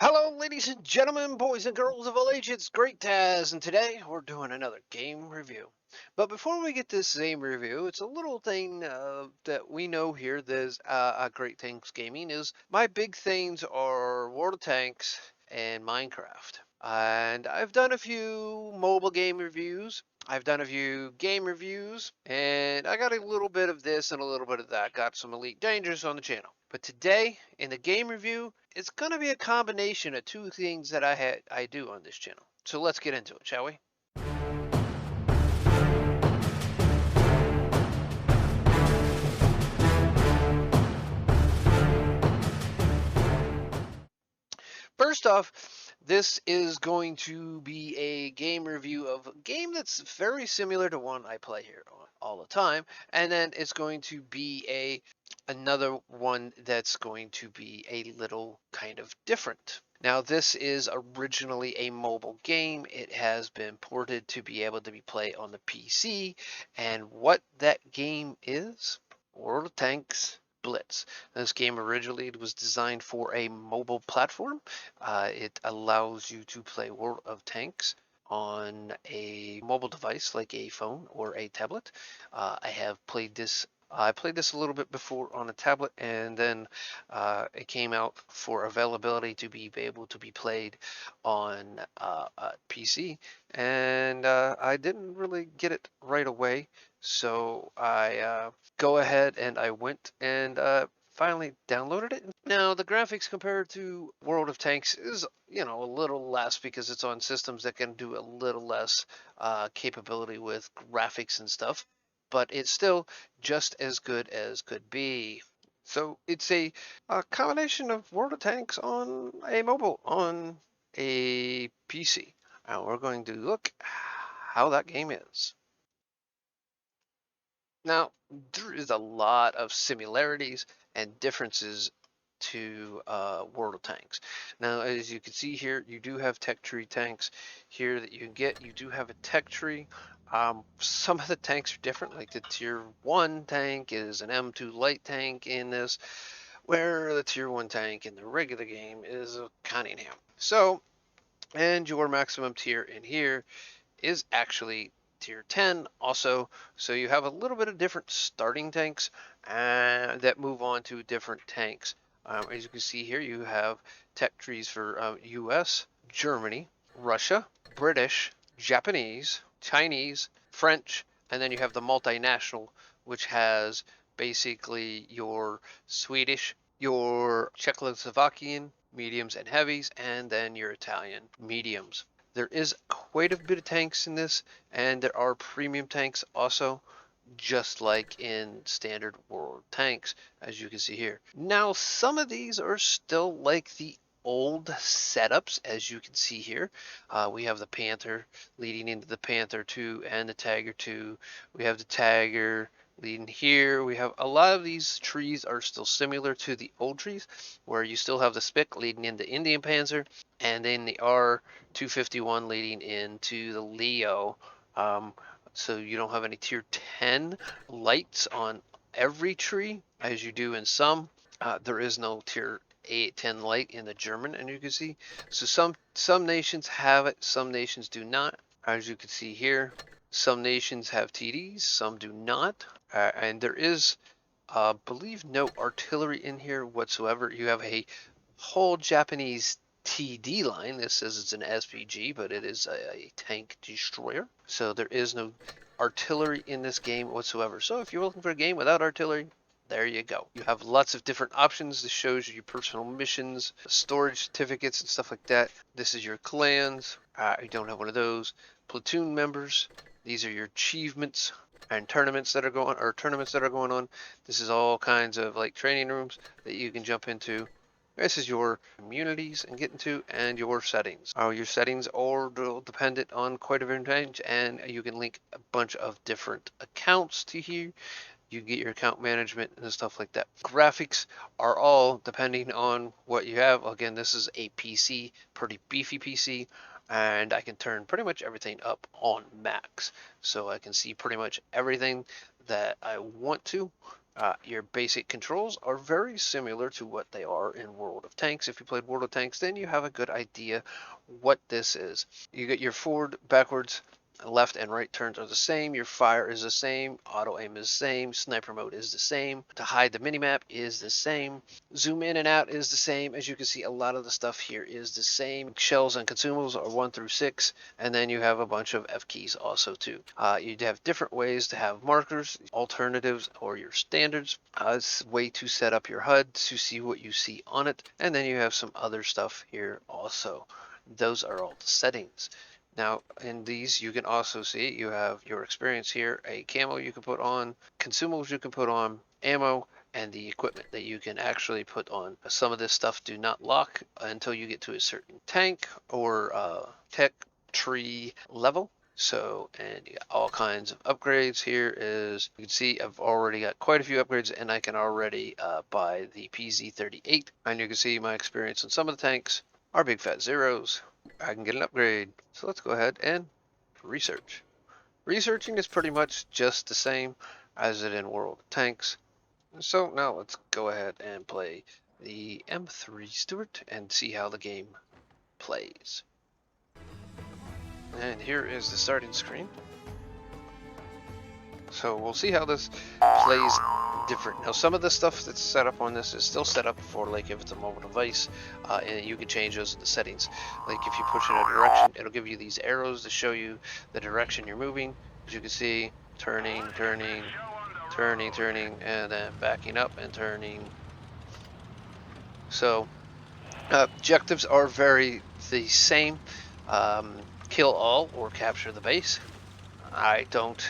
Hello, ladies and gentlemen, boys and girls of all ages. It's Great Taz, and today we're doing another game review. But before we get this game review, it's a little thing that we know here. There's at Great Tanks Gaming is my big things are World of Tanks and Minecraft. And I've done a few mobile game reviews. I've done a few game reviews, and I got a little bit of this and a little bit of that. Got some Elite Dangerous on the channel. But today, in the game review, it's going to be a combination of two things that I do on this channel. So let's get into it, shall we? First off, this is going to be a game review of a game that's very similar to one I play here all the time, and then it's going to be another one that's going to be a little kind of different. Now, this is originally a mobile game. It has been ported to be able to be played on the PC, and what that game is, World of Tanks Blitz. This game originally was designed for a mobile platform. It allows you to play World of Tanks on a mobile device like a phone or a tablet. I played this a little bit before on a tablet, and then it came out for availability to be able to be played on a PC. And I didn't really get it right away, so I go ahead and I went and finally downloaded it. Now, the graphics compared to World of Tanks is, a little less because it's on systems that can do a little less capability with graphics and stuff, but it's still just as good as could be. So it's a combination of World of Tanks on a mobile, on a PC. Now we're going to look how that game is. Now, there is a lot of similarities and differences to World of Tanks. Now, as you can see here, you do have tech tree tanks here that you can get. You do have a tech tree. Some of the tanks are different, like the tier 1 tank is an M2 light tank in this, where the tier 1 tank in the regular game is a Cunningham. So, and your maximum tier in here is actually tier 10 also, so you have a little bit of different starting tanks that move on to different tanks. As you can see here, you have tech trees for US, Germany, Russia, British, Japanese, Chinese, French, and then you have the multinational, which has basically your Swedish, your Czechoslovakian mediums and heavies, and then your Italian mediums. There is quite a bit of tanks in this, and there are premium tanks also, just like in standard World Tanks, as you can see here. Now, some of these are still like the old setups, as you can see here. We have the Panther leading into the Panther 2 and the Tiger 2. We have the Tiger leading here. We have a lot of these trees are still similar to the old trees, where you still have the Spic leading into Indian Panzer, and then the R251 leading into the Leo. So you don't have any tier 10 lights on every tree as you do in some. There is no tier 8, 10 light in the German, and you can see. So some nations have it, some nations do not. As you can see here, some nations have TDs, some do not. And there is, believe, no artillery in here whatsoever. You have a whole Japanese TD line. This says it's an SPG, but it is a tank destroyer. So there is no artillery in this game whatsoever. So if you're looking for a game without artillery, there you go. You have lots of different options. This shows you your personal missions, storage certificates, and stuff like that. This is your clans. You don't have one of those. Platoon members. These are your achievements and tournaments that are going on. This is all kinds of like training rooms that you can jump into. This is your communities and get into, and your settings. Your settings are dependent on quite a range, and you can link a bunch of different accounts to here. You get your account management and stuff like that. Graphics are all depending on what you have. Again, this is a PC, pretty beefy PC, and I can turn pretty much everything up on max. So I can see pretty much everything that I want to. Your basic controls are very similar to what they are in World of Tanks. If you played World of Tanks, then you have a good idea what this is. You get your forward, backwards, left and right turns are the same. Your fire is the same. Auto aim is the same. Sniper mode is the same. To hide the minimap is the same. Zoom in and out is the same. As you can see, a lot of the stuff here is the same. Shells and consumables are 1 through 6, and then you have a bunch of F keys also too. You have different ways to have markers, alternatives, or your standards. It's a way to set up your HUD to see what you see on it, and then you have some other stuff here also. Those are all the settings. Now, in these, you can also see you have your experience here, a camo you can put on, consumables you can put on, ammo, and the equipment that you can actually put on. Some of this stuff do not lock until you get to a certain tank or tech tree level. So, and you got all kinds of upgrades. Here is, you can see I've already got quite a few upgrades, and I can already buy the PZ38. And you can see my experience on some of the tanks are big fat zeros. I can get an upgrade. So let's go ahead and research. Researching is pretty much just the same as it in World of Tanks. So now let's go ahead and play the M3 Stuart and see how the game plays. And here is the starting screen. So we'll see how this plays different. Now some of the stuff that's set up on this is still set up for, like, if it's a mobile device, and you can change those in the settings. Like if you push in a direction, it'll give you these arrows to show you the direction you're moving. As you can see, turning, and then backing up and turning. So objectives are very the same. Kill all or capture the base. I don't.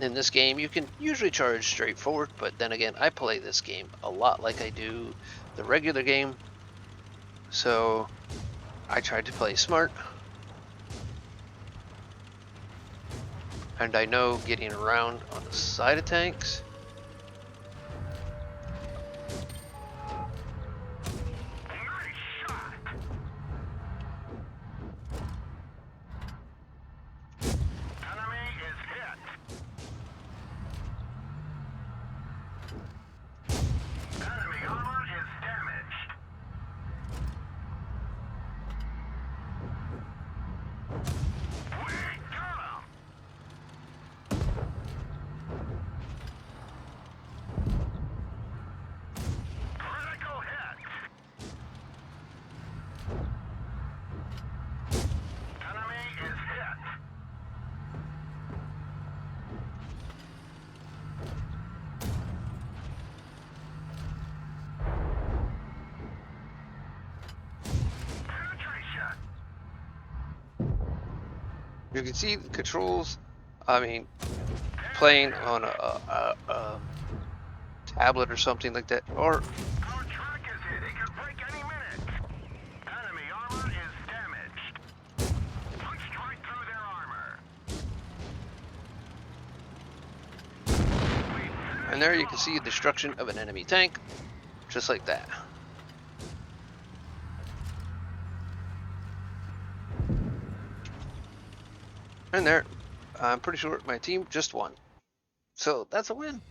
In this game, you can usually charge straight forward, but then again, I play this game a lot like I do the regular game, so I tried to play smart. And I know getting around on the side of tanks. You can see the controls. I mean, playing on a tablet or something like that, or our track is hit. It could break any minute. Enemy armor is damaged. Punched right through their armor. and there you can see the destruction of an enemy tank, just like that. And there, I'm pretty sure my team just won. So that's a win.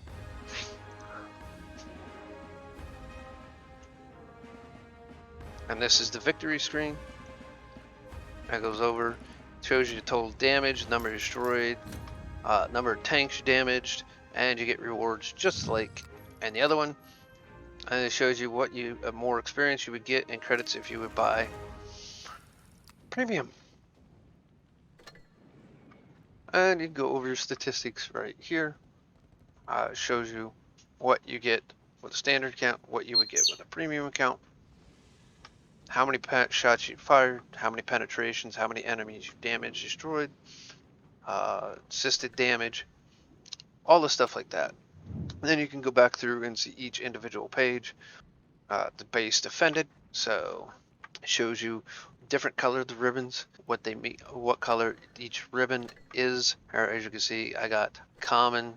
And this is the victory screen. That goes over, shows you total damage, number destroyed, number of tanks you damaged, and you get rewards just like in the other one. And it shows you what you more experience you would get and credits if you would buy premium. And you can go over your statistics right here. It shows you what you get with a standard account, what you would get with a premium account, how many shots you fired, how many penetrations, how many enemies you damaged, destroyed, assisted damage, all the stuff like that. And then you can go back through and see each individual page. The base defended, so it shows you different colored ribbons, what they mean, what color each ribbon is. As you can see, I got common,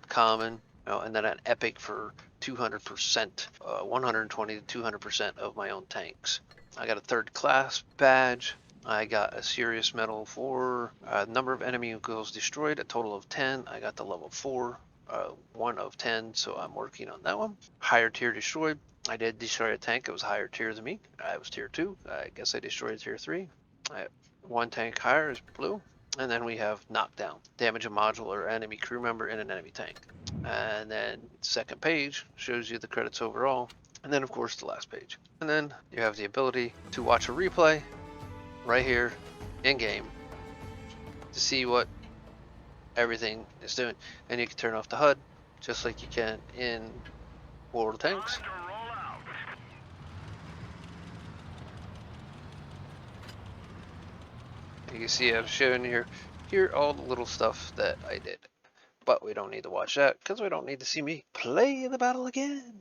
and then an epic for 200%, 120 to 200% of my own tanks. I got a third class badge. I got a serious medal for number of enemy vehicles destroyed, a total of 10. I got the level 4 1 of 10, so I'm working on that one. Higher tier destroyed. I did destroy a tank. It was higher tier than me. I was tier 2. I guess I destroyed tier 3. One tank higher is blue. And then we have knockdown. Damage a module or enemy crew member in an enemy tank. And then second page shows you the credits overall. And then of course the last page. And then you have the ability to watch a replay right here in game to see what everything is doing. And you can turn off the HUD just like you can in World of Tanks. Time to roll out. You can see I've shown here all the little stuff that I did. But we don't need to watch that because we don't need to see me play the battle again.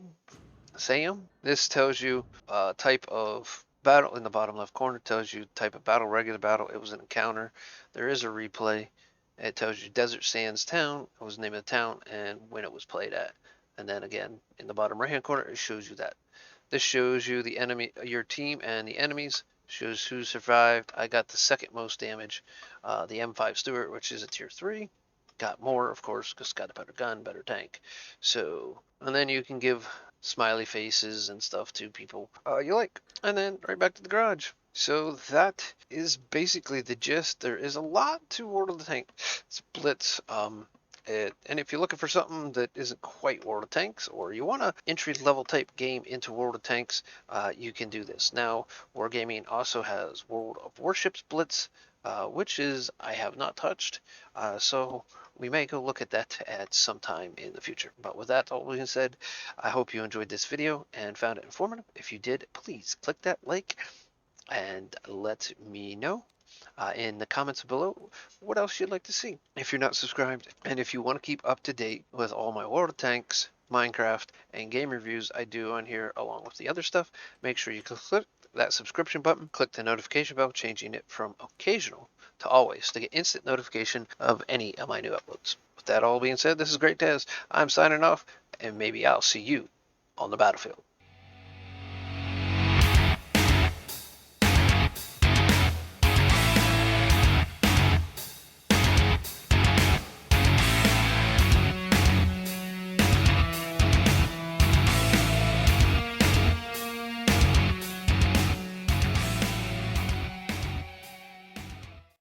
Sam, this tells you type of battle in the bottom left corner. Tells you type of battle, regular battle. It was an encounter. There is a replay. It tells you Desert Sands Town. It was the name of the town and when it was played at. And then again, in the bottom right hand corner, it shows you that. This shows you the enemy, your team and the enemies. Shows who survived. I got the second most damage. The M5 Stuart, which is a tier 3. Got more, of course, because got a better gun, better tank. So, and then you can give smiley faces and stuff to people you like. And then right back to the garage. So that is basically the gist. There is a lot to World of the Tanks Blitz. And if you're looking for something that isn't quite World of Tanks, or you want an entry-level type game into World of Tanks, you can do this. Now, Wargaming also has World of Warships Blitz, which is I have not touched. So we may go look at that at some time in the future. But with that all being said, I hope you enjoyed this video and found it informative. If you did, please click that like and let me know in the comments below what else you'd like to see if you're not subscribed. And if you want to keep up to date with all my World of Tanks, Minecraft, and game reviews I do on here along with the other stuff, make sure you click that subscription button, click the notification bell, changing it from occasional to always to get instant notification of any of my new uploads. With that all being said, this is Great Taz. I'm signing off, and maybe I'll see you on the battlefield.